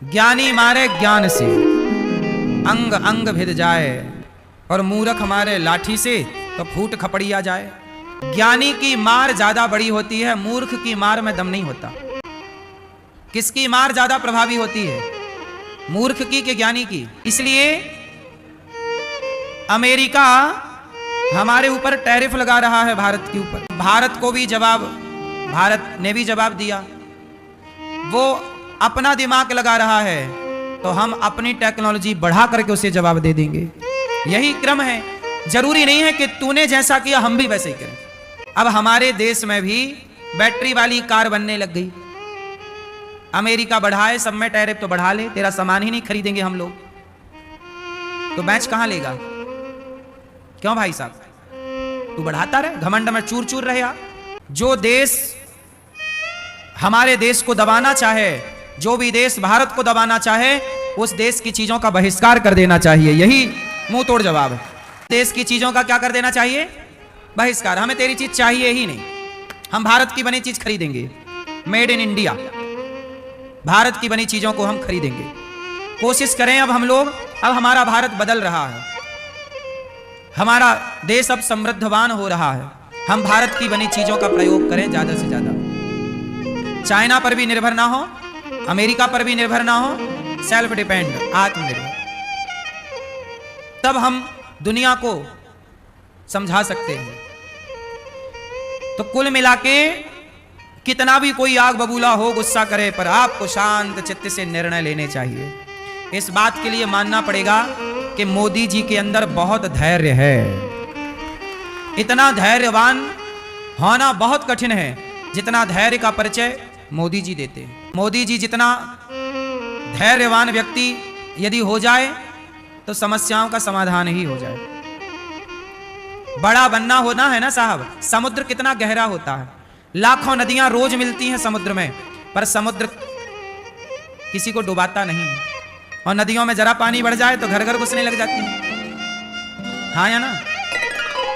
ज्ञानी मारे ज्ञान से अंग अंग भिद जाए, और मूर्ख मारे लाठी से तो फूट खपड़िया जाए। ज्ञानी की मार ज्यादा बड़ी होती है, मूर्ख की मार में दम नहीं होता। किसकी मार ज्यादा प्रभावी होती है, मूर्ख की कि ज्ञानी की? इसलिए अमेरिका हमारे ऊपर टैरिफ लगा रहा है भारत के ऊपर। भारत को भी जवाब, भारत ने भी जवाब दिया। वो अपना दिमाग लगा रहा है तो हम अपनी टेक्नोलॉजी बढ़ा करके उसे जवाब दे देंगे। यही क्रम है। जरूरी नहीं है कि तूने जैसा किया हम भी वैसे ही करें। अब हमारे देश में भी बैटरी वाली कार बनने लग गई। अमेरिका बढ़ाए, सब में टैरिफ तो बढ़ा ले, तेरा सामान ही नहीं खरीदेंगे हम लोग, तो बेच कहां लेगा? क्यों भाई साहब, तू बढ़ाता रहे, घमंड में चूर चूर रहे। जो देश हमारे देश को दबाना चाहे, जो भी देश भारत को दबाना चाहे, उस देश की चीजों का बहिष्कार कर देना चाहिए। यही मुंह तोड़ जवाब है। देश की चीजों का क्या कर देना चाहिए? बहिष्कार। हमें तेरी चीज चाहिए ही नहीं, हम भारत की बनी चीज खरीदेंगे। मेड इन इंडिया, भारत की बनी चीजों को हम खरीदेंगे। कोशिश करें अब हम लोग, अब हमारा भारत बदल रहा है, हमारा देश अब समृद्धवान हो रहा है। हम भारत की बनी चीजों का प्रयोग करें ज्यादा से ज्यादा। चाइना पर भी निर्भर ना हो, अमेरिका पर भी निर्भर ना हो, सेल्फ डिपेंड, आत्मनिर्भर। तब हम दुनिया को समझा सकते हैं। तो कुल मिलाके कितना भी कोई आग बबूला हो, गुस्सा करे, पर आपको शांत चित्त से निर्णय लेने चाहिए। इस बात के लिए मानना पड़ेगा कि मोदी जी के अंदर बहुत धैर्य है। इतना धैर्यवान होना बहुत कठिन है जितना धैर्य का परिचय मोदी जी देते हैं। मोदी जी जितना धैर्यवान व्यक्ति यदि हो जाए तो समस्याओं का समाधान ही हो जाए। बड़ा बनना होना है ना साहब। समुद्र कितना गहरा होता है, लाखों नदियां रोज मिलती हैं समुद्र में, पर समुद्र किसी को डुबाता नहीं है। और नदियों में जरा पानी बढ़ जाए तो घर घर घुसने लग जाती है, हाँ या ना?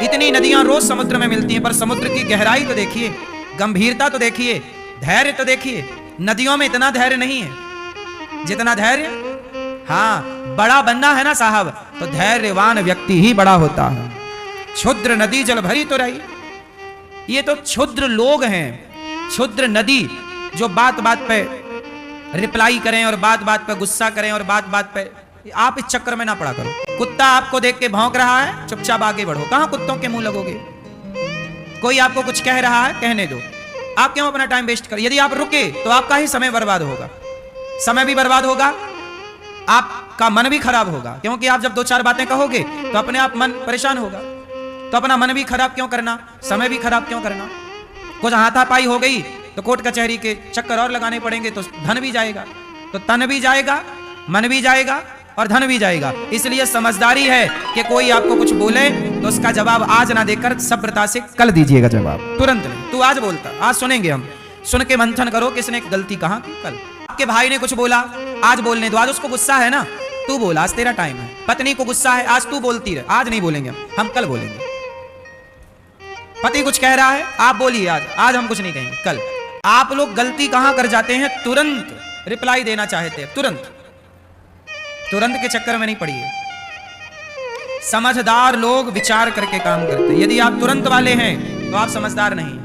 इतनी नदियां रोज समुद्र में मिलती हैं, पर समुद्र की गहराई तो देखिए, गंभीरता तो देखिए, धैर्य तो देखिए। नदियों में इतना धैर्य नहीं है जितना धैर्य, हाँ, बड़ा बनना है ना साहब, तो धैर्यवान व्यक्ति ही बड़ा होता है। क्षुद्र नदी जल भरी तो रही। ये तो क्षुद्र लोग हैं, क्षुद्र नदी, जो बात बात पे रिप्लाई करें और बात बात पे गुस्सा करें और बात बात पे। आप इस चक्कर में ना पड़ा करो। कुत्ता आपको देख के भौंक रहा है, चुपचाप आगे बढ़ो। कहां कुत्तों के मुंह लगोगे? कोई आपको कुछ कह रहा है, कहने दो। आप क्यों अपना टाइम वेस्ट करें? यदि आप रुके तो आपका ही समय बर्बाद होगा, समय भी बर्बाद होगा, आपका मन भी खराब होगा। क्योंकि आप जब दो चार बातें कहोगे तो अपने आप मन परेशान होगा। तो अपना मन भी खराब क्यों करना, समय भी खराब क्यों करना? कुछ हाथापाई हो गई तो कोर्ट कचहरी के चक्कर और लगाने पड़ेंगे, तो धन भी जाएगा, तो तन भी जाएगा, मन भी जाएगा और धन भी जाएगा। इसलिए समझदारी है कि कोई आपको कुछ बोले तो उसका जवाब आज ना देकर सभ्यता से कल दीजिएगा जवाब, तुरंत नहीं। तू आज बोलता, आज सुनेंगे हम, सुन के मंथन करो किसने गलती कहा की कल। आपके भाई ने कुछ बोला, आज बोलने दो, आज उसको गुस्सा है ना, तू बोल, आज तेरा टाइम है। पत्नी को गुस्सा है, आज तू बोलती रहे, आज नहीं बोलेंगे हम कल बोलेंगे। पति कुछ कह रहा है, आप बोलिए आज हम कुछ नहीं कहेंगे, कल। आप लोग गलती कहां कर जाते हैं? तुरंत रिप्लाई देना चाहते हैं, तुरंत के चक्कर में नहीं पड़िए। समझदार लोग विचार करके काम करते हैं। यदि आप तुरंत वाले हैं तो आप समझदार नहीं हैं।